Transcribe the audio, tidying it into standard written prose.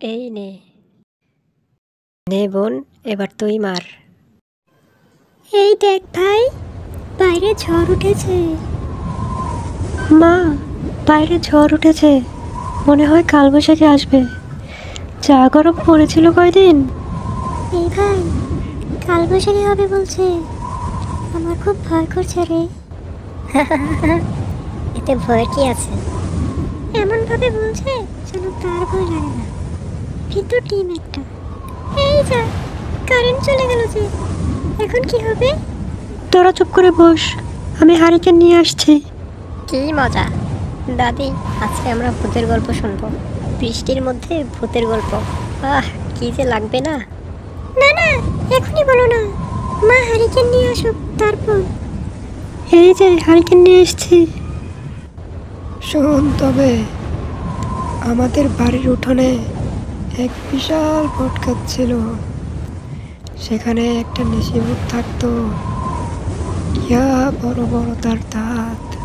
এই নে, নে বোন, এবার তুই মার। এই দেখ ভাই, বাইরে ঝড় উঠেছে। মা, বাইরে ঝড় উঠেছে, মনে হয় কালবৈশাখী আসবে। যা গরম পড়েছিল কয়দিন। এই ভাই, কালবৈশাখী হবে বলছে, আমার খুব ভয় করছে রে। এতে ভয়ের কি আছে? এমন ভাবে বলছে যেন তার ভয় লাগে না। ভিতর টিম একটা। এই যা, কারেন্ট চলে গেল যে, এখন কি হবে? তোরা চুপ করে বস, আমি হারিকেন নিয়ে আসছি। কি মজা! দাদি, আজকে আমরা ভূতের গল্প শুনবো। বৃষ্টির মধ্যে ভূতের গল্প, আহ কি যে লাগবে না। না না, এখনই বলো না, মা হারিকেন নিয়ে আসুক তারপর। এই যে হারিকেন নিয়ে এসছি। শোন তবে, আমাদের বাড়ির উঠোনে এক বিশাল বটগাছ ছিল। সেখানে একটা নিশিভূত থাকতো। ইয়া বড় বড় তার দাঁত।